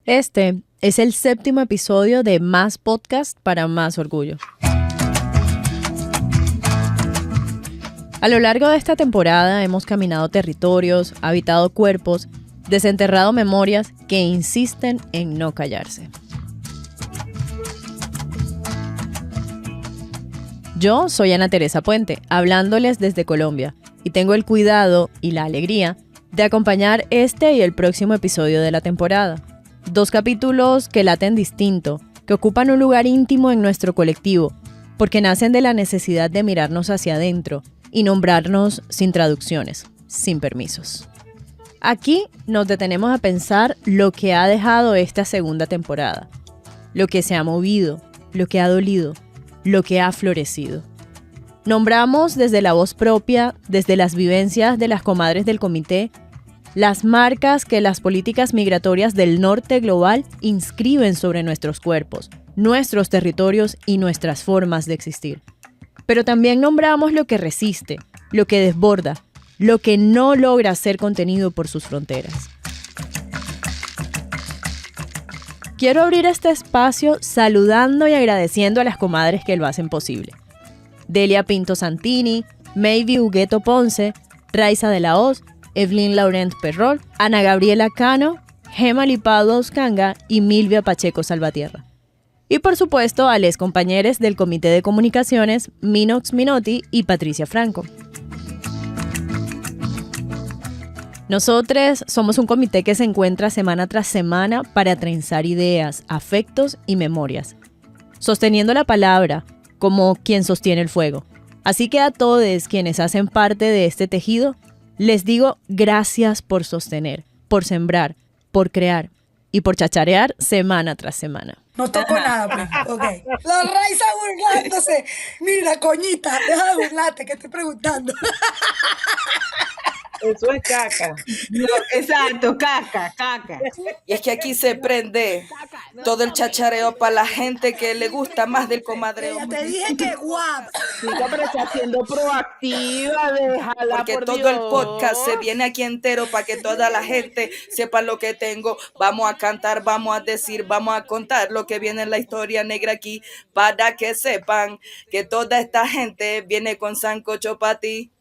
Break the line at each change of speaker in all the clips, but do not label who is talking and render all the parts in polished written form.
Este es el 7º episodio de Más Podcast para Más Orgullo. A lo largo de esta temporada hemos caminado territorios, habitado cuerpos, desenterrado memorias que insisten en no callarse. Yo soy Ana Teresa Puente, hablándoles desde Colombia, y tengo el cuidado y la alegría de acompañar este y el próximo episodio de la temporada. 2 capítulos que laten distinto, que ocupan un lugar íntimo en nuestro colectivo, porque nacen de la necesidad de mirarnos hacia adentro y nombrarnos sin traducciones, sin permisos. Aquí nos detenemos a pensar lo que ha dejado esta segunda temporada, lo que se ha movido, lo que ha dolido, lo que ha florecido. Nombramos desde la voz propia, desde las vivencias de las comadres del comité, las marcas que las políticas migratorias del norte global inscriben sobre nuestros cuerpos, nuestros territorios y nuestras formas de existir. Pero también nombramos lo que resiste, lo que desborda, lo que no logra ser contenido por sus fronteras. Quiero abrir este espacio saludando y agradeciendo a las comadres que lo hacen posible. Delia Pinto Santini, Mayvi Hugueto Ponce, Raiza de la Hoz, Evelyn Laurent Perrol, Ana Gabriela Cano, Gema Lipado Oscanga y Milvia Pacheco Salvatierra. Y por supuesto a les compañeros del Comité de Comunicaciones Minox Minotti y Patricia Franco. Nosotros somos un comité que se encuentra semana tras semana para trenzar ideas, afectos y memorias, sosteniendo la palabra como quien sostiene el fuego. Así que a todos quienes hacen parte de este tejido, les digo gracias por sostener, por sembrar, por crear y por chacharear semana tras semana.
No toco nada, pues. Okay. La Raiza burlándose. Mira, coñita, deja de burlarte, que estoy preguntando.
Eso es caca. No, exacto, caca.
Y es que aquí se prende todo el chachareo para la gente que le gusta más del comadreo.
Ya te dije que guap.
Chica, pero está siendo proactiva, déjala,
porque
por
todo
Dios.
El podcast se viene aquí entero para que toda la gente sepa lo que tengo. Vamos a cantar, vamos a decir, vamos a contar lo que viene en la historia negra aquí, para que sepan que toda esta gente viene con sancocho para ti.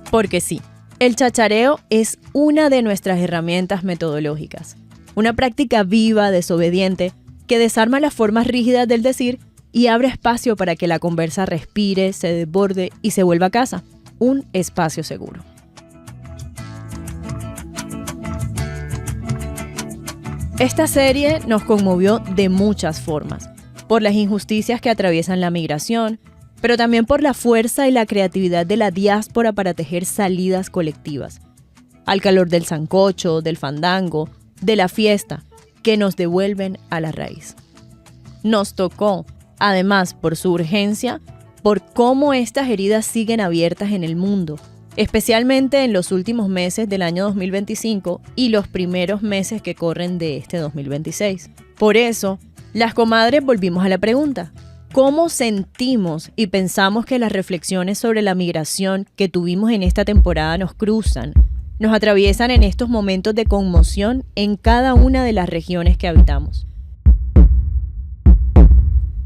Porque sí, el chachareo es una de nuestras herramientas metodológicas. Una práctica viva, desobediente, que desarma las formas rígidas del decir y abre espacio para que la conversa respire, se desborde y se vuelva casa. Un espacio seguro. Esta serie nos conmovió de muchas formas, por las injusticias que atraviesan la migración, pero también por la fuerza y la creatividad de la diáspora para tejer salidas colectivas, al calor del sancocho, del fandango, de la fiesta, que nos devuelven a la raíz. Nos tocó, además por su urgencia, por cómo estas heridas siguen abiertas en el mundo, especialmente en los últimos meses del año 2025 y los primeros meses que corren de este 2026. Por eso, las comadres volvimos a la pregunta: ¿cómo sentimos y pensamos que las reflexiones sobre la migración que tuvimos en esta temporada nos cruzan, nos atraviesan en estos momentos de conmoción en cada una de las regiones que habitamos?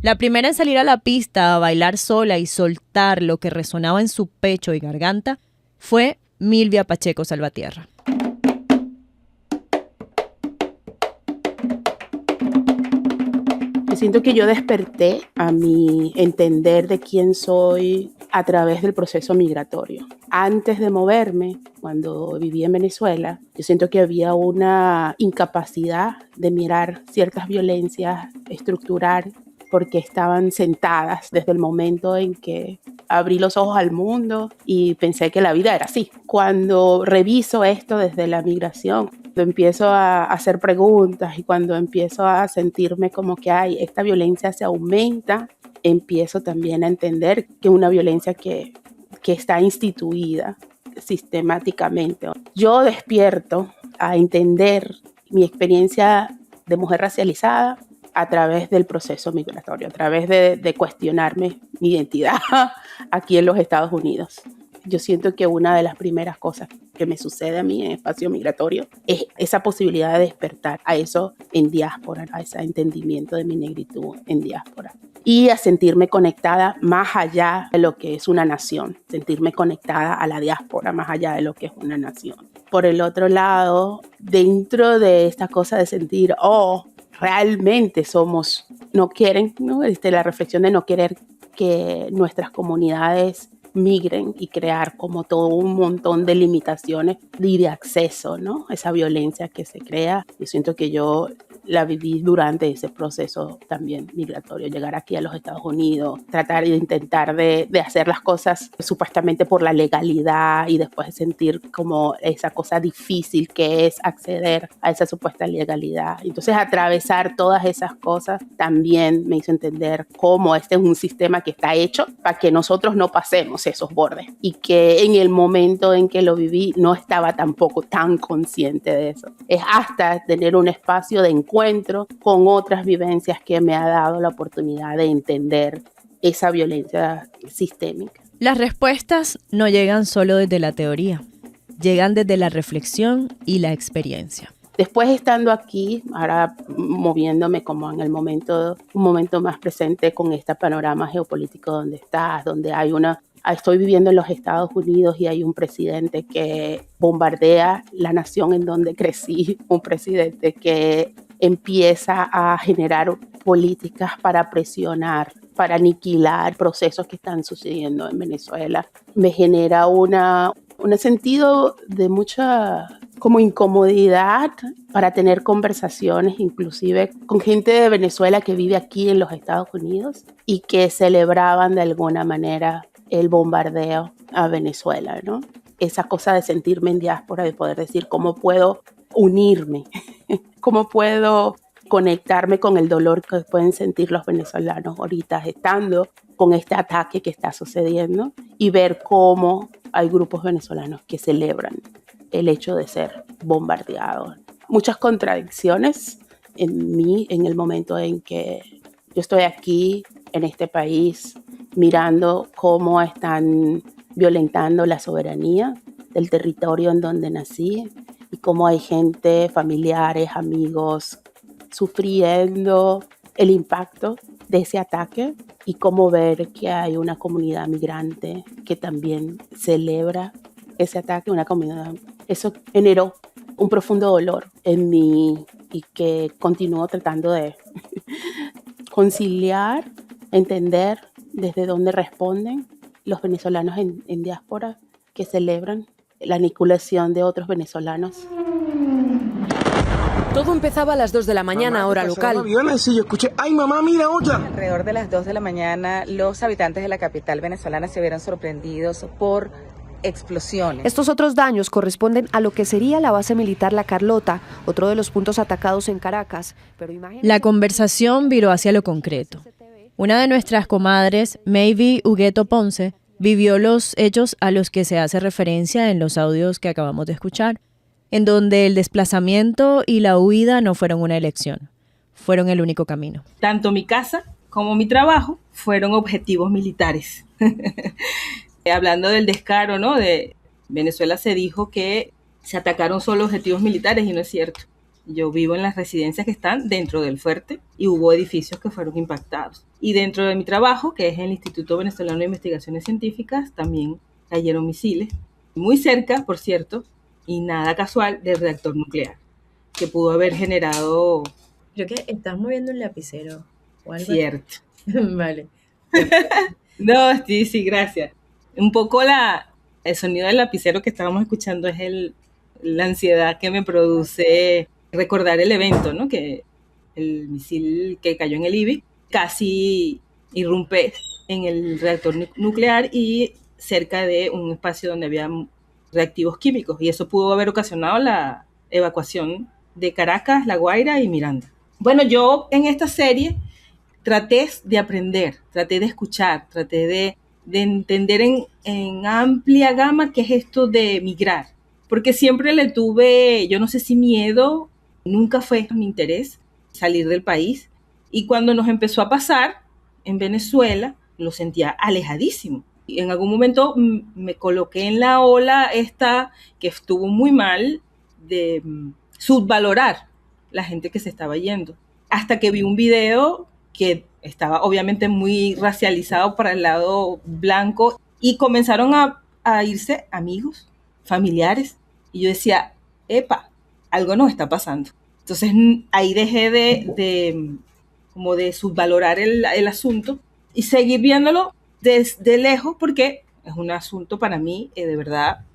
La primera en salir a la pista a bailar sola y soltar lo que resonaba en su pecho y garganta fue Milvia Pacheco Salvatierra.
Siento que yo desperté a mi entender de quién soy a través del proceso migratorio. Antes de moverme, cuando viví en Venezuela, yo siento que había una incapacidad de mirar ciertas violencias, estructural, porque estaban sentadas desde el momento en que abrí los ojos al mundo y pensé que la vida era así. Cuando reviso esto desde la migración, cuando empiezo a hacer preguntas y cuando empiezo a sentirme como que esta violencia se aumenta, empiezo también a entender que es una violencia que está instituida sistemáticamente. Yo despierto a entender mi experiencia de mujer racializada a través del proceso migratorio, a través de cuestionarme mi identidad aquí en los Estados Unidos. yo siento que una de las primeras cosas que me sucede a mí en espacio migratorio es esa posibilidad de despertar a eso en diáspora, a ese entendimiento de mi negritud en diáspora. Y a sentirme conectada más allá de lo que es una nación, sentirme conectada a la diáspora más allá de lo que es una nación. Por el otro lado, dentro de esta cosa de sentir, realmente somos, no quieren, ¿no? La reflexión de no querer que nuestras comunidades migren y crear como todo un montón de limitaciones y de acceso, ¿no? Esa violencia que se crea. Yo siento que yo la viví durante ese proceso también migratorio, llegar aquí a los Estados Unidos, tratar de intentar de hacer las cosas supuestamente por la legalidad y después sentir como esa cosa difícil que es acceder a esa supuesta legalidad. Entonces atravesar todas esas cosas también me hizo entender cómo este es un sistema que está hecho para que nosotros no pasemos esos bordes y que en el momento en que lo viví no estaba tampoco tan consciente de eso. Es hasta tener un espacio de encuentro con otras vivencias que me ha dado la oportunidad de entender esa violencia sistémica.
Las respuestas no llegan solo desde la teoría, llegan desde la reflexión y la experiencia.
Después estando aquí, ahora moviéndome como en el momento, un momento más presente con este panorama geopolítico donde estás, donde hay estoy viviendo en los Estados Unidos y hay un presidente que bombardea la nación en donde crecí, un presidente que empieza a generar políticas para presionar, para aniquilar procesos que están sucediendo en Venezuela. Me genera un sentido de mucha como incomodidad para tener conversaciones, inclusive con gente de Venezuela que vive aquí en los Estados Unidos y que celebraban de alguna manera el bombardeo a Venezuela, ¿no? Esa cosa de sentirme en diáspora, de poder decir cómo puedo unirme, cómo puedo conectarme con el dolor que pueden sentir los venezolanos ahorita estando con este ataque que está sucediendo y ver cómo hay grupos venezolanos que celebran el hecho de ser bombardeados. Muchas contradicciones en mí en el momento en que yo estoy aquí en este país mirando cómo están violentando la soberanía del territorio en donde nací y cómo hay gente, familiares, amigos, sufriendo el impacto de ese ataque y cómo ver que hay una comunidad migrante que también celebra ese ataque, una comunidad. Eso generó un profundo dolor en mí y que continúo tratando de conciliar, entender desde dónde responden los venezolanos en diáspora que celebran la aniquilación de otros venezolanos.
Todo empezaba a las 2 de la mañana, hora local.
Sí, yo escuché, ¡ay, mamá, mira otra!
Alrededor de las 2 de la mañana, los habitantes de la capital venezolana se vieron sorprendidos por explosiones.
Estos otros daños corresponden a lo que sería la base militar La Carlota, otro de los puntos atacados en Caracas. Pero
la conversación viró hacia lo concreto. Una de nuestras comadres, Maybe Hugueto Ponce, vivió los hechos a los que se hace referencia en los audios que acabamos de escuchar, en donde el desplazamiento y la huida no fueron una elección, fueron el único camino.
Tanto mi casa como mi trabajo fueron objetivos militares. Hablando del descaro, ¿no? De Venezuela se dijo que se atacaron solo objetivos militares y no es cierto. Yo vivo en las residencias que están dentro del fuerte y hubo edificios que fueron impactados. Y dentro de mi trabajo, que es el Instituto Venezolano de Investigaciones Científicas, también cayeron misiles. Muy cerca, por cierto, y nada casual, del reactor nuclear, que pudo haber generado...
Creo que estás moviendo un lapicero o algo.
Cierto.
Vale.
No, sí, gracias. Un poco el sonido del lapicero que estábamos escuchando es la ansiedad que me produce recordar el evento, ¿no? Que el misil que cayó en el IBI casi irrumpe en el reactor nuclear y cerca de un espacio donde había reactivos químicos, y eso pudo haber ocasionado la evacuación de Caracas, La Guaira y Miranda. Bueno, yo en esta serie traté de aprender, traté de escuchar, traté de entender en amplia gama qué es esto de migrar, porque siempre le tuve, yo no sé si miedo, nunca fue mi interés salir del país, y cuando nos empezó a pasar en Venezuela lo sentía alejadísimo. En algún momento me coloqué en la ola esta que estuvo muy mal de subvalorar la gente que se estaba yendo. Hasta que vi un video que estaba obviamente muy racializado para el lado blanco y comenzaron a irse amigos, familiares. Y yo decía, epa, algo nos está pasando. Entonces ahí dejé como de subvalorar el asunto y seguir viéndolo desde lejos, porque es un asunto para mí, de verdad,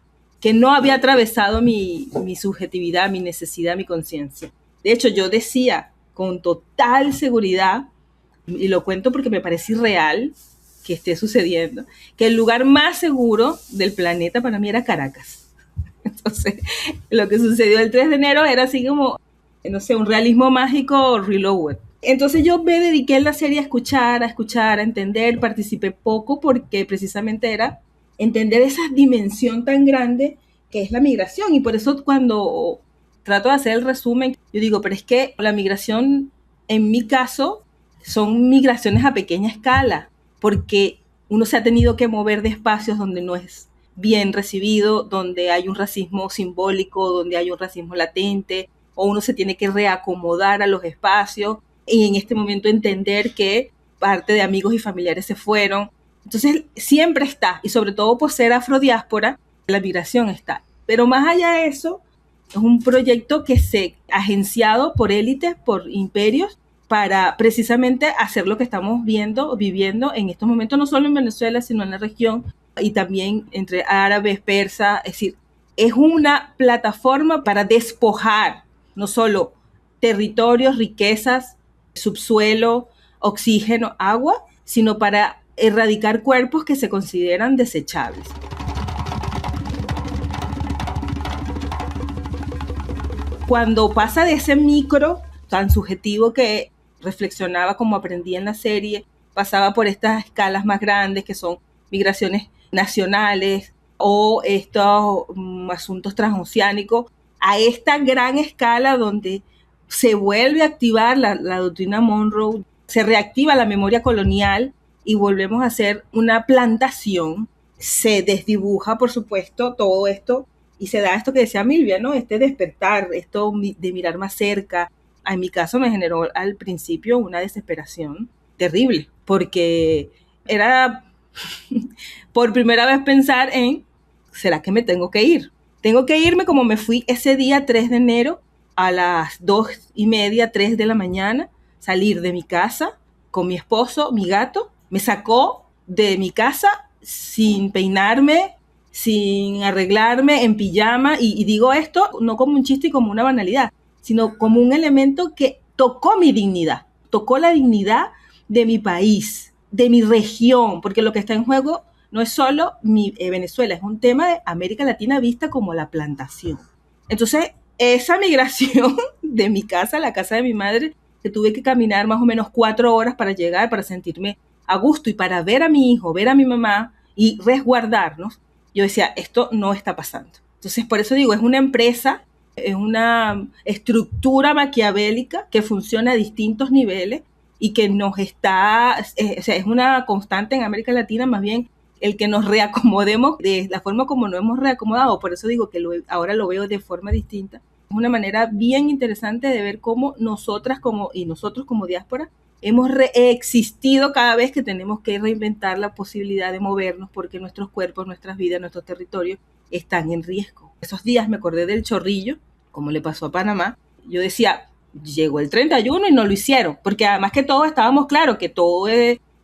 que no había atravesado mi subjetividad, mi necesidad, mi conciencia. De hecho, yo decía con total seguridad, y lo cuento porque me parece irreal que esté sucediendo, que el lugar más seguro del planeta para mí era Caracas. Entonces, lo que sucedió el 3 de enero era así como, no sé, un realismo mágico reloaded. Entonces yo me dediqué en la serie a escuchar, a entender, participé poco porque precisamente era entender esa dimensión tan grande que es la migración. Y por eso cuando trato de hacer el resumen, yo digo, pero es que la migración, en mi caso, son migraciones a pequeña escala, porque uno se ha tenido que mover de espacios donde no es bien recibido, donde hay un racismo simbólico, donde hay un racismo latente, o uno se tiene que reacomodar a los espacios y en este momento entender que parte de amigos y familiares se fueron. Entonces siempre está, y sobre todo por ser afrodiáspora, la migración está. Pero más allá de eso, es un proyecto que se ha agenciado por élites, por imperios, para precisamente hacer lo que estamos viviendo en estos momentos, no solo en Venezuela, sino en la región, y también entre árabes, persas. Es decir, es una plataforma para despojar no solo territorios, riquezas, subsuelo, oxígeno, agua, sino para erradicar cuerpos que se consideran desechables. Cuando pasa de ese micro tan subjetivo que reflexionaba como aprendí en la serie, pasaba por estas escalas más grandes que son migraciones nacionales o estos asuntos transoceánicos, a esta gran escala donde se vuelve a activar la doctrina Monroe, se reactiva la memoria colonial y volvemos a hacer una plantación. Se desdibuja, por supuesto, todo esto y se da esto que decía Milvia, ¿no? Este despertar, esto de mirar más cerca. En mi caso me generó al principio una desesperación terrible, porque era por primera vez pensar en, ¿será que me tengo que ir? Tengo que irme como me fui ese día 3 de enero a las 2:30, 3 de la mañana, salir de mi casa con mi esposo, mi gato. Me sacó de mi casa sin peinarme, sin arreglarme, en pijama, y digo esto no como un chiste y como una banalidad, sino como un elemento que tocó mi dignidad, tocó la dignidad de mi país, de mi región, porque lo que está en juego no es solo Venezuela, es un tema de América Latina vista como la plantación. Entonces, esa migración de mi casa a la casa de mi madre, que tuve que caminar más o menos 4 horas para llegar, para sentirme a gusto y para ver a mi hijo, ver a mi mamá y resguardarnos, yo decía, esto no está pasando. Entonces, por eso digo, es una empresa, es una estructura maquiavélica que funciona a distintos niveles y que nos está, o sea, es una constante en América Latina, más bien el que nos reacomodemos de la forma como nos hemos reacomodado. Por eso digo que ahora lo veo de forma distinta. Es una manera bien interesante de ver cómo nosotros como diáspora hemos reexistido cada vez que tenemos que reinventar la posibilidad de movernos, porque nuestros cuerpos, nuestras vidas, nuestros territorios están en riesgo. Esos días me acordé del Chorrillo, como le pasó a Panamá. Yo decía, llegó el 31 y no lo hicieron, porque además que todos estábamos claros que toda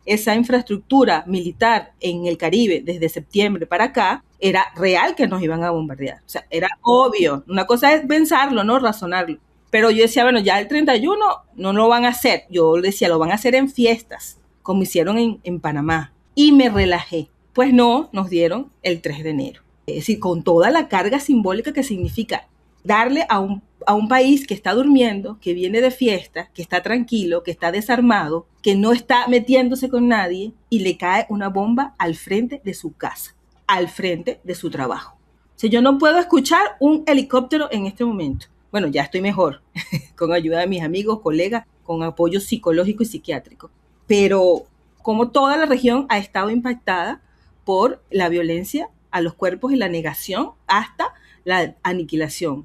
esa infraestructura militar en el Caribe desde septiembre para acá era real que nos iban a bombardear. O sea, era obvio. Una cosa es pensarlo, ¿no? Razonarlo. Pero yo decía, bueno, ya el 31 no lo van a hacer. Yo decía, lo van a hacer en fiestas, como hicieron en Panamá. Y me relajé. Pues no, nos dieron el 3 de enero. Es decir, con toda la carga simbólica que significa darle a un país que está durmiendo, que viene de fiesta, que está tranquilo, que está desarmado, que no está metiéndose con nadie, y le cae una bomba al frente de su casa, al frente de su trabajo. O sea, yo no puedo escuchar un helicóptero en este momento. Bueno, ya estoy mejor, con ayuda de mis amigos, colegas, con apoyo psicológico y psiquiátrico. Pero como toda la región ha estado impactada por la violencia a los cuerpos y la negación hasta la aniquilación.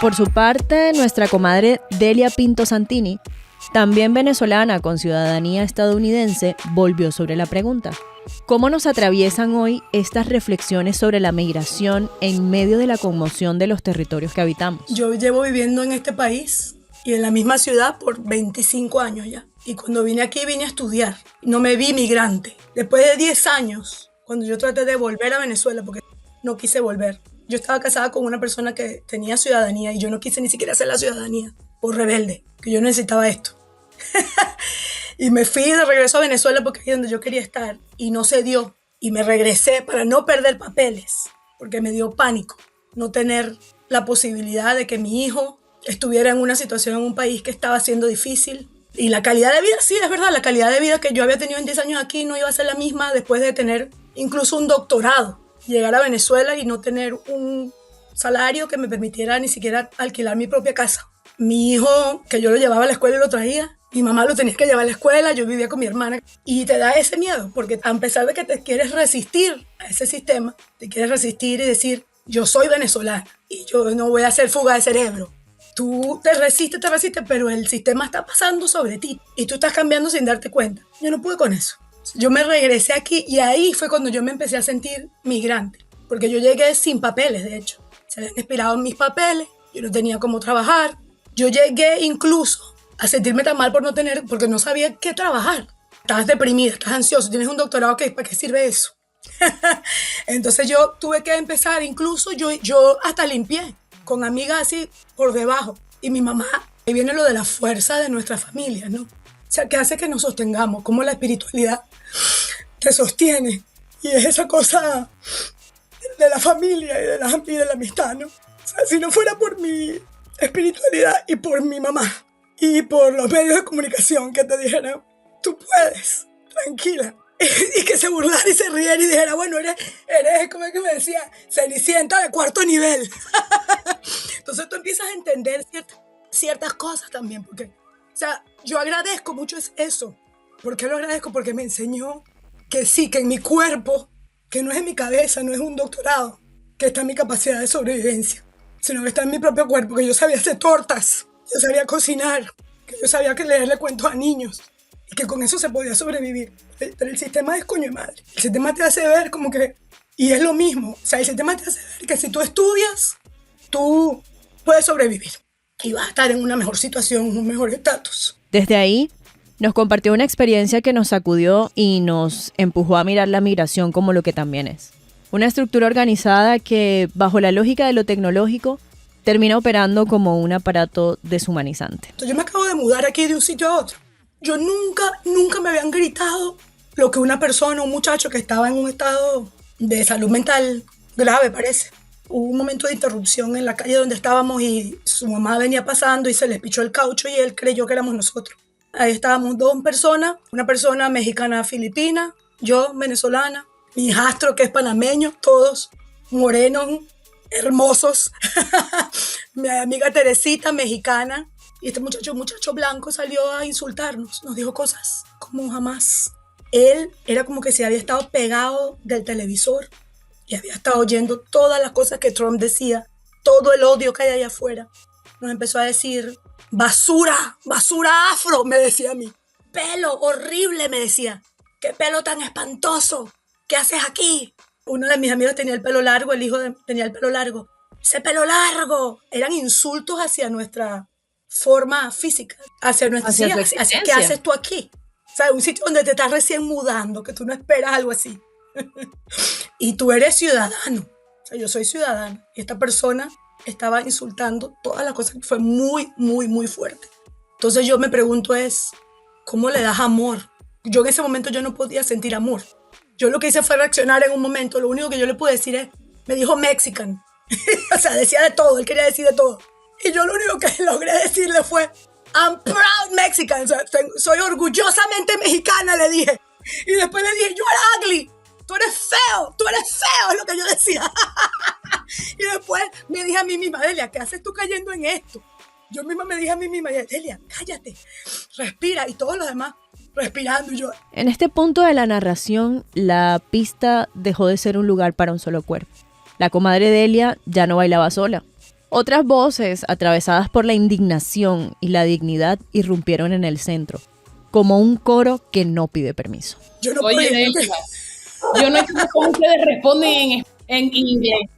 Por su parte, nuestra comadre Delia Pinto Santini, también venezolana con ciudadanía estadounidense, volvió sobre la pregunta. ¿Cómo nos atraviesan hoy estas reflexiones sobre la migración en medio de la conmoción de los territorios que habitamos?
Yo llevo viviendo en este país y en la misma ciudad por 25 años ya. Y cuando vine aquí vine a estudiar. No me vi migrante. Después de 10 años, cuando yo traté de volver a Venezuela, porque no quise volver. Yo estaba casada con una persona que tenía ciudadanía y yo no quise ni siquiera hacer la ciudadanía por rebelde, que yo necesitaba esto. Y me fui de regreso a Venezuela porque ahí es donde yo quería estar y no se dio. Y me regresé para no perder papeles, porque me dio pánico no tener la posibilidad de que mi hijo estuviera en una situación en un país que estaba siendo difícil. Y la calidad de vida, sí, es verdad, la calidad de vida que yo había tenido en 10 años aquí no iba a ser la misma después de tener incluso un doctorado. Llegar a Venezuela y no tener un salario que me permitiera ni siquiera alquilar mi propia casa. Mi hijo, que yo lo llevaba a la escuela y lo traía, mi mamá lo tenía que llevar a la escuela, yo vivía con mi hermana. Y te da ese miedo, porque a pesar de que te quieres resistir a ese sistema, te quieres resistir y decir, yo soy venezolana y yo no voy a hacer fuga de cerebro. Tú te resistes, pero el sistema está pasando sobre ti y tú estás cambiando sin darte cuenta. Yo no pude con eso. Yo me regresé aquí y ahí fue cuando yo me empecé a sentir migrante, porque yo llegué sin papeles, de hecho. Se habían expirado mis papeles, yo no tenía cómo trabajar. Yo llegué incluso a sentirme tan mal porque no sabía qué trabajar. Estabas deprimida, estás ansioso, tienes un doctorado, ¿para qué sirve eso? Entonces yo tuve que empezar, incluso yo hasta limpié con amigas así por debajo. Y mi mamá, ahí viene lo de la fuerza de nuestra familia, ¿no? O sea, que hace que nos sostengamos, como la espiritualidad te sostiene. Y es esa cosa de la familia y de la amistad, ¿no? O sea, si no fuera por mi espiritualidad y por mi mamá y por los medios de comunicación que te dijeran, tú puedes, tranquila. Y que se burlara y se riera y dijera, bueno, eres como es que me decía, Cenicienta de 4º nivel. Entonces tú empiezas a entender ciertas cosas también, porque, o sea, yo agradezco mucho eso. ¿Por qué lo agradezco? Porque me enseñó que sí, que en mi cuerpo, que no es en mi cabeza, no es un doctorado, que está en mi capacidad de sobrevivencia, sino que está en mi propio cuerpo, que yo sabía hacer tortas, yo sabía cocinar, que yo sabía que leerle cuentos a niños, y que con eso se podía sobrevivir. Pero el sistema es coño de madre. El sistema te hace ver como que, y es lo mismo, o sea, el sistema te hace ver que si tú estudias, tú puedes sobrevivir y vas a estar en una mejor situación, un mejor estatus.
Desde ahí, nos compartió una experiencia que nos sacudió y nos empujó a mirar la migración como lo que también es. Una estructura organizada que, bajo la lógica de lo tecnológico, termina operando como un aparato deshumanizante.
Entonces, yo me acabo de mudar aquí de un sitio a otro. Yo nunca me habían gritado lo que una persona, un muchacho que estaba en un estado de salud mental grave, parece. Hubo un momento de interrupción en la calle donde estábamos y su mamá venía pasando y se les pichó el caucho y él creyó que éramos nosotros. Ahí estábamos 2 personas, una persona mexicana filipina, yo venezolana, mi hijastro que es panameño, todos morenos, hermosos. Mi amiga Teresita, mexicana. Y este muchacho blanco salió a insultarnos, nos dijo cosas como jamás. Él era como que se había estado pegado del televisor y había estado oyendo todas las cosas que Trump decía, todo el odio que hay allá afuera. Nos empezó a decir, basura afro, me decía a mí. Pelo horrible, me decía. Qué pelo tan espantoso, ¿qué haces aquí? Uno de mis amigos tenía el pelo largo, tenía el pelo largo. Ese pelo largo, eran insultos hacia nuestra forma física, hacia ¿qué haces tú aquí? O sea, un sitio donde te estás recién mudando, que tú no esperas algo así. Y tú eres ciudadano. O sea, yo soy ciudadano. Y esta persona estaba insultando todas las cosas. Fue muy, muy, muy fuerte. Entonces yo me pregunto ¿cómo le das amor? Yo en ese momento yo no podía sentir amor. Yo lo que hice fue reaccionar en un momento. Lo único que yo le pude decir me dijo Mexican. O sea, decía de todo. Él quería decir de todo. Y yo lo único que logré decirle fue, I'm proud Mexican, o sea, soy orgullosamente mexicana, le dije. Y después le dije, you're ugly, tú eres feo, es lo que yo decía. Y después me dije a mí misma, Delia, ¿qué haces tú cayendo en esto? Yo misma me dije a mí misma, Delia, cállate, respira, y todos los demás respirando. Y yo,
En este punto de la narración, la pista dejó de ser un lugar para un solo cuerpo. La comadre Delia ya no bailaba sola. Otras voces, atravesadas por la indignación y la dignidad, irrumpieron en el centro, como un coro que no pide permiso.
yo no
Oye,
podía.
Delia, yo no entiendo cómo ustedes responden en inglés.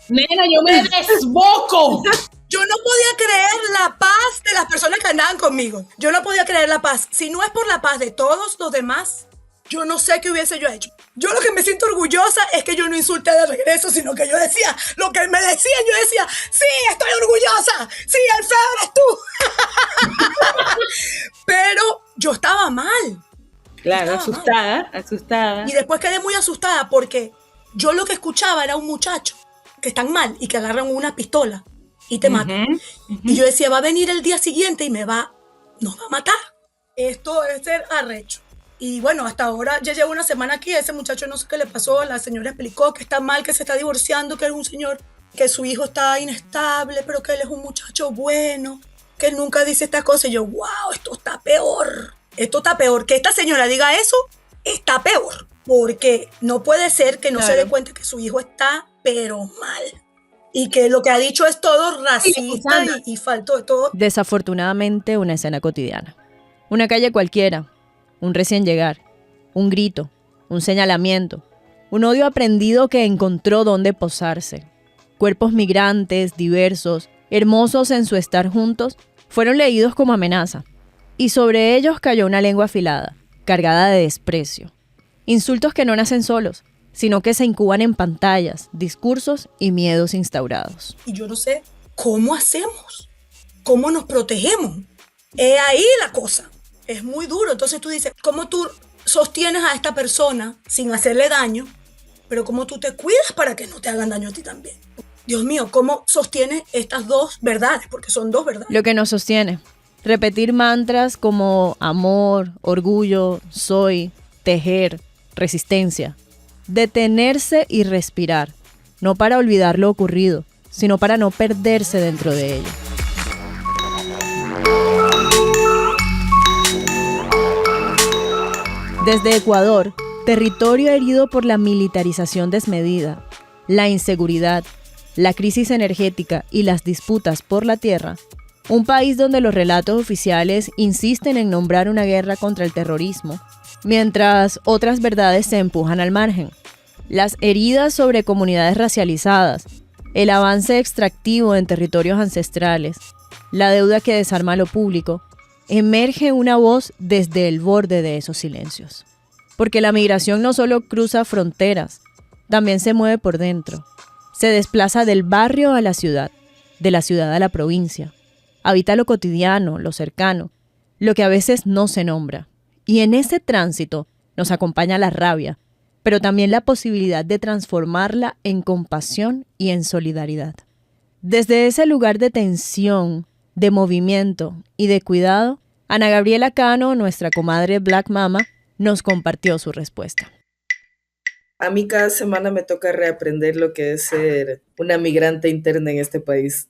Nena, yo me desboco.
Yo no podía creer la paz de las personas que andaban conmigo. Yo no podía creer la paz. Si no es por la paz de todos los demás, yo no sé qué hubiese yo hecho. Yo lo que me siento orgullosa es que yo no insulté de regreso, sino que yo decía lo que me decían. Yo decía, sí, estoy orgullosa. Sí, el feo eres tú. Pero yo estaba mal.
Claro,
Estaba
asustada.
Y después quedé muy asustada porque yo lo que escuchaba era un muchacho que están mal y que agarran una pistola y te matan. Y yo decía, va a venir el día siguiente y nos va a matar. Esto es ser arrecho. Y bueno, hasta ahora ya llevo una semana aquí. Ese muchacho no sé qué le pasó. La señora explicó que está mal, que se está divorciando, que es un señor, que su hijo está inestable, pero que él es un muchacho bueno, que él nunca dice estas cosas. Y yo, wow, esto está peor. Esto está peor. Que esta señora diga eso, está peor. Porque no puede ser que no se dé cuenta que su hijo está, pero mal. Y que lo que ha dicho es todo racista y falto de todo.
Desafortunadamente, una escena cotidiana. Una calle cualquiera, un recién llegar, un grito, un señalamiento, un odio aprendido que encontró dónde posarse. Cuerpos migrantes, diversos, hermosos en su estar juntos, fueron leídos como amenaza. Y sobre ellos cayó una lengua afilada, cargada de desprecio. Insultos que no nacen solos, sino que se incuban en pantallas, discursos y miedos instaurados.
Y yo no sé cómo hacemos, cómo nos protegemos. Es ahí la cosa. Es muy duro. Entonces tú dices, ¿cómo tú sostienes a esta persona sin hacerle daño? Pero ¿cómo tú te cuidas para que no te hagan daño a ti también? Dios mío, ¿cómo sostienes estas dos verdades? Porque son dos verdades.
Lo que nos sostiene. Repetir mantras como amor, orgullo, soy, tejer, resistencia. Detenerse y respirar. No para olvidar lo ocurrido, sino para no perderse dentro de ello. Desde Ecuador, territorio herido por la militarización desmedida, la inseguridad, la crisis energética y las disputas por la tierra, un país donde los relatos oficiales insisten en nombrar una guerra contra el terrorismo, mientras otras verdades se empujan al margen. Las heridas sobre comunidades racializadas, el avance extractivo en territorios ancestrales, la deuda que desarma lo público, emerge una voz desde el borde de esos silencios. Porque la migración no solo cruza fronteras, también se mueve por dentro. Se desplaza del barrio a la ciudad, de la ciudad a la provincia. Habita lo cotidiano, lo cercano, lo que a veces no se nombra. Y en ese tránsito nos acompaña la rabia, pero también la posibilidad de transformarla en compasión y en solidaridad. Desde ese lugar de tensión, de movimiento y de cuidado, Ana Gabriela Cano, nuestra comadre Black Mama, nos compartió su respuesta.
A mí cada semana me toca reaprender lo que es ser una migrante interna en este país.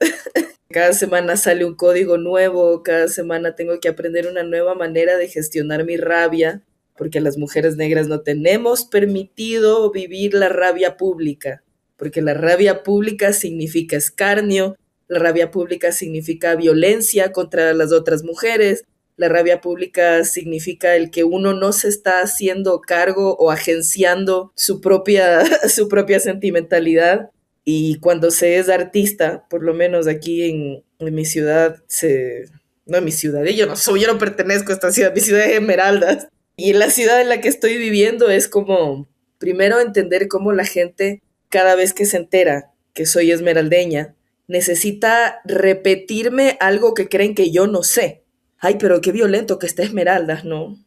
Cada semana sale un código nuevo, cada semana tengo que aprender una nueva manera de gestionar mi rabia, porque las mujeres negras no tenemos permitido vivir la rabia pública, porque la rabia pública significa escarnio, la rabia pública significa violencia contra las otras mujeres, la rabia pública significa el que uno no se está haciendo cargo o agenciando su propia sentimentalidad. Y cuando se es artista, por lo menos aquí en mi ciudad, no en mi ciudad, yo no pertenezco a esta ciudad, mi ciudad es Esmeraldas. Y en la ciudad en la que estoy viviendo es como, primero entender cómo la gente, cada vez que se entera que soy esmeraldeña, necesita repetirme algo que creen que yo no sé. Ay, pero qué violento que está Esmeraldas, ¿no?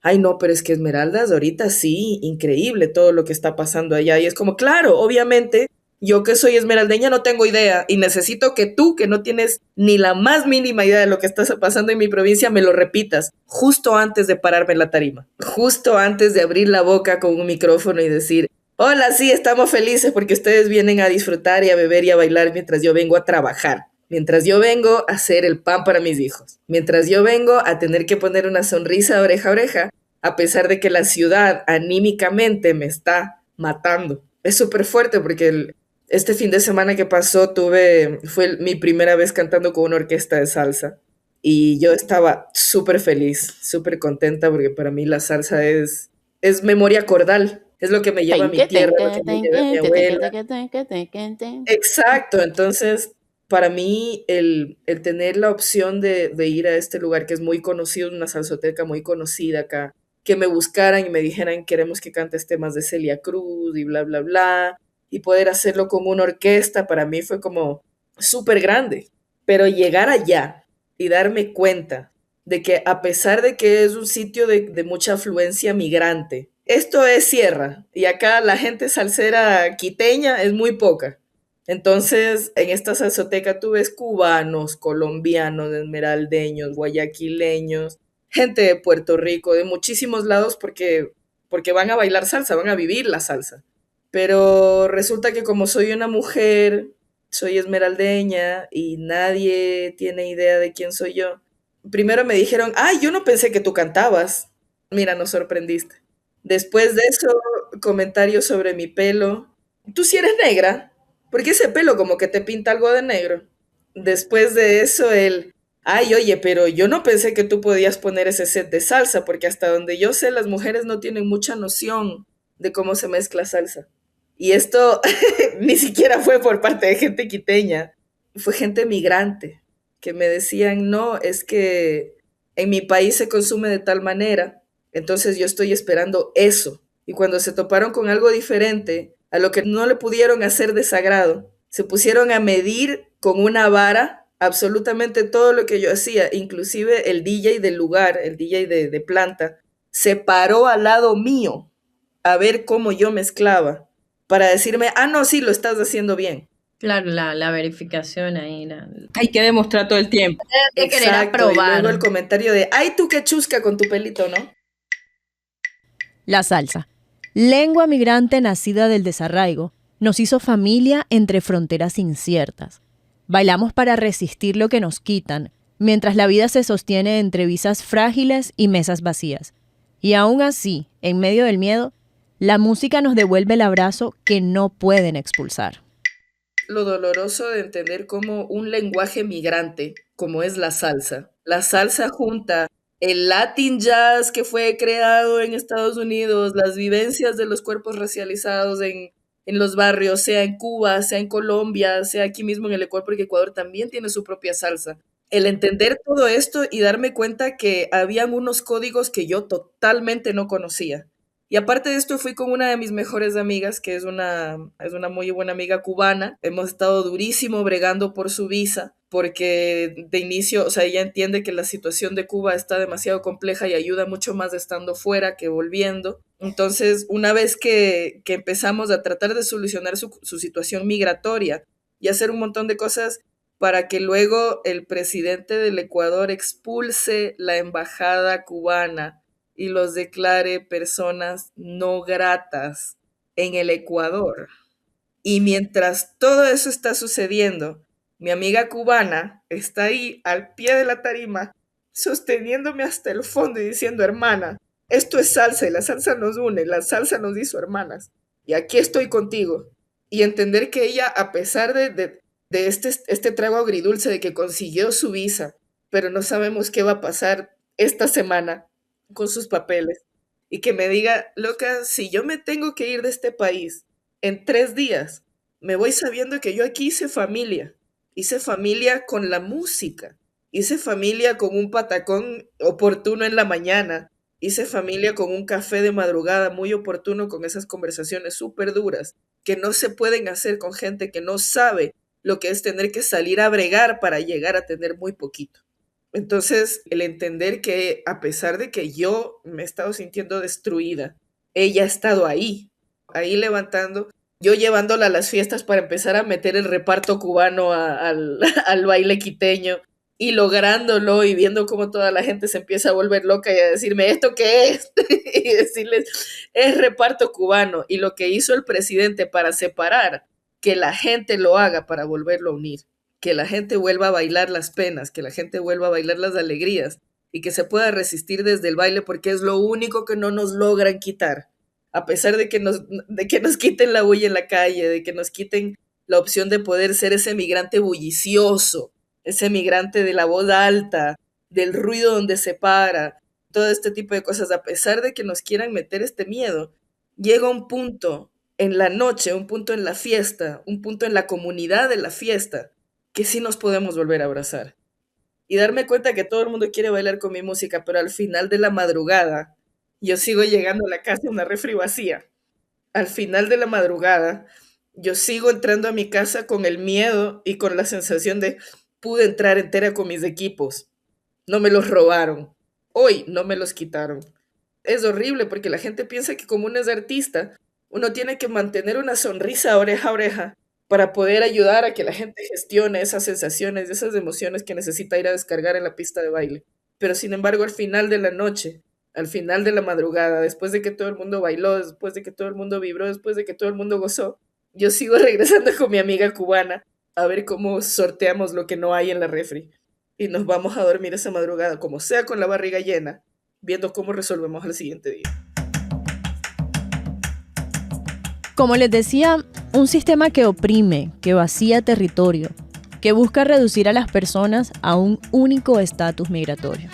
Ay, no, pero es que Esmeraldas ahorita sí, increíble todo lo que está pasando allá. Y es como, claro, obviamente, yo que soy esmeraldeña no tengo idea y necesito que tú, que no tienes ni la más mínima idea de lo que está pasando en mi provincia, me lo repitas justo antes de pararme en la tarima, justo antes de abrir la boca con un micrófono y decir, hola, sí, estamos felices porque ustedes vienen a disfrutar y a beber y a bailar mientras yo vengo a trabajar. Mientras yo vengo a hacer el pan para mis hijos, mientras yo vengo a tener que poner una sonrisa de oreja a oreja, a pesar de que la ciudad anímicamente me está matando. Es súper fuerte porque este fin de semana que pasó fue mi primera vez cantando con una orquesta de salsa y yo estaba súper feliz, súper contenta porque para mí la salsa es memoria cordal, es lo que me lleva a mi tierra, lo que me lleva a mi abuela. Exacto, entonces para mí el tener la opción de ir a este lugar que es muy conocido, una salsoteca muy conocida acá, que me buscaran y me dijeran queremos que cantes temas de Celia Cruz y bla, bla, bla, y poder hacerlo con una orquesta, para mí fue como súper grande. Pero llegar allá y darme cuenta de que a pesar de que es un sitio de mucha afluencia migrante, esto es sierra y acá la gente salsera quiteña es muy poca. Entonces, en esta salsoteca tú ves cubanos, colombianos, esmeraldeños, guayaquileños, gente de Puerto Rico, de muchísimos lados porque van a bailar salsa, van a vivir la salsa. Pero resulta que como soy una mujer, soy esmeraldeña y nadie tiene idea de quién soy yo. Primero me dijeron, ay, yo no pensé que tú cantabas. Mira, nos sorprendiste. Después de eso, comentarios sobre mi pelo. Tú sí eres negra, porque ese pelo como que te pinta algo de negro. Después de eso, ay, oye, pero yo no pensé que tú podías poner ese set de salsa, porque hasta donde yo sé, las mujeres no tienen mucha noción de cómo se mezcla salsa. Y esto ni siquiera fue por parte de gente quiteña, fue gente migrante que me decían, no, es que en mi país se consume de tal manera, entonces yo estoy esperando eso. Y cuando se toparon con algo diferente, a lo que no le pudieron hacer desagrado, se pusieron a medir con una vara absolutamente todo lo que yo hacía, inclusive el DJ del lugar, el DJ de planta, se paró al lado mío a ver cómo yo mezclaba, para decirme, no, sí, lo estás haciendo bien.
Claro, la verificación ahí.
Hay que demostrar todo el tiempo.
De querer
Exacto, y
aprobar.
luego el comentario de, ay, tú qué chusca con tu pelito, ¿no?
La salsa, lengua migrante nacida del desarraigo, nos hizo familia entre fronteras inciertas. Bailamos para resistir lo que nos quitan, mientras la vida se sostiene entre visas frágiles y mesas vacías. Y aún así, en medio del miedo, la música nos devuelve el abrazo que no pueden expulsar.
Lo doloroso de entender cómo un lenguaje migrante, como es la salsa junta el Latin jazz que fue creado en Estados Unidos, las vivencias de los cuerpos racializados en los barrios, sea en Cuba, sea en Colombia, sea aquí mismo en el Ecuador, porque Ecuador también tiene su propia salsa. El entender todo esto y darme cuenta que habían unos códigos que yo totalmente no conocía. Y aparte de esto, fui con una de mis mejores amigas, que es una muy buena amiga cubana. Hemos estado durísimo bregando por su visa, porque de inicio, o sea, ella entiende que la situación de Cuba está demasiado compleja y ayuda mucho más estando fuera que volviendo. Entonces, una vez que empezamos a tratar de solucionar su situación migratoria y hacer un montón de cosas para que luego el presidente del Ecuador expulse la embajada cubana y los declare personas no gratas en el Ecuador. Y mientras todo eso está sucediendo, mi amiga cubana está ahí al pie de la tarima, sosteniéndome hasta el fondo y diciendo, hermana, esto es salsa y la salsa nos une, la salsa nos hizo hermanas. Y aquí estoy contigo. Y entender que ella, a pesar de este trago agridulce de que consiguió su visa, pero no sabemos qué va a pasar esta semana con sus papeles, y que me diga, loca, si yo me tengo que ir de este país en 3 días, me voy sabiendo que yo aquí hice familia con la música, hice familia con un patacón oportuno en la mañana, hice familia con un café de madrugada muy oportuno, con esas conversaciones súper duras que no se pueden hacer con gente que no sabe lo que es tener que salir a bregar para llegar a tener muy poquito. Entonces, el entender que a pesar de que yo me he estado sintiendo destruida, ella ha estado ahí levantando, yo llevándola a las fiestas para empezar a meter el reparto cubano al baile quiteño y lográndolo y viendo cómo toda la gente se empieza a volver loca y a decirme, ¿esto qué es? Y decirles, es reparto cubano. Y lo que hizo el presidente para separar, que la gente lo haga para volverlo a unir. que la gente vuelva a bailar las penas, que la gente vuelva a bailar las alegrías y que se pueda resistir desde el baile porque es lo único que no nos logran quitar. A pesar de que nos quiten la bulla en la calle, de que nos quiten la opción de poder ser ese migrante bullicioso, ese migrante de la voz alta, del ruido donde se para, todo este tipo de cosas, a pesar de que nos quieran meter este miedo, llega un punto en la noche, un punto en la fiesta, un punto en la comunidad de la fiesta, que sí nos podemos volver a abrazar. Y darme cuenta que todo el mundo quiere bailar con mi música, pero al final de la madrugada, yo sigo llegando a la casa una refri vacía. Al final de la madrugada, yo sigo entrando a mi casa con el miedo y con la sensación de pude entrar entera con mis equipos. No me los robaron. Hoy no me los quitaron. Es horrible porque la gente piensa que como uno es artista, uno tiene que mantener una sonrisa oreja a oreja para poder ayudar a que la gente gestione esas sensaciones, esas emociones que necesita ir a descargar en la pista de baile. Pero sin embargo, al final de la noche, al final de la madrugada, después de que todo el mundo bailó, después de que todo el mundo vibró, después de que todo el mundo gozó, yo sigo regresando con mi amiga cubana a ver cómo sorteamos lo que no hay en la refri. Y nos vamos a dormir esa madrugada, como sea, con la barriga llena, viendo cómo resolvemos al siguiente día.
Como les decía, un sistema que oprime, que vacía territorio, que busca reducir a las personas a un único estatus migratorio.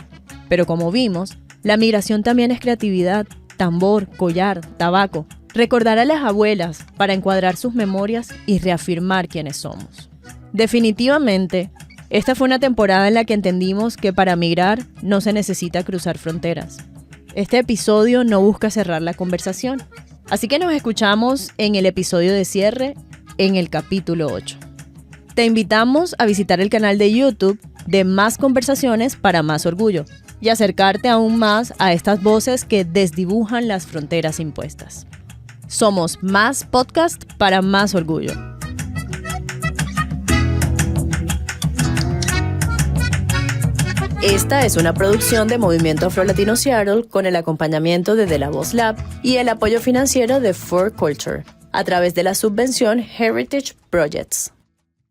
Pero como vimos, la migración también es creatividad, tambor, collar, tabaco, recordar a las abuelas para encuadrar sus memorias y reafirmar quiénes somos. Definitivamente, esta fue una temporada en la que entendimos que para migrar no se necesita cruzar fronteras. Este episodio no busca cerrar la conversación, así que nos escuchamos en el episodio de cierre, en el capítulo 8. Te invitamos a visitar el canal de YouTube de Más Conversaciones para Más Orgullo y acercarte aún más a estas voces que desdibujan las fronteras impuestas. Somos Más Podcast para Más Orgullo. Esta es una producción de Movimiento Afro-Latino Seattle con el acompañamiento de La Voz Lab y el apoyo financiero de For Culture a través de la subvención Heritage Projects.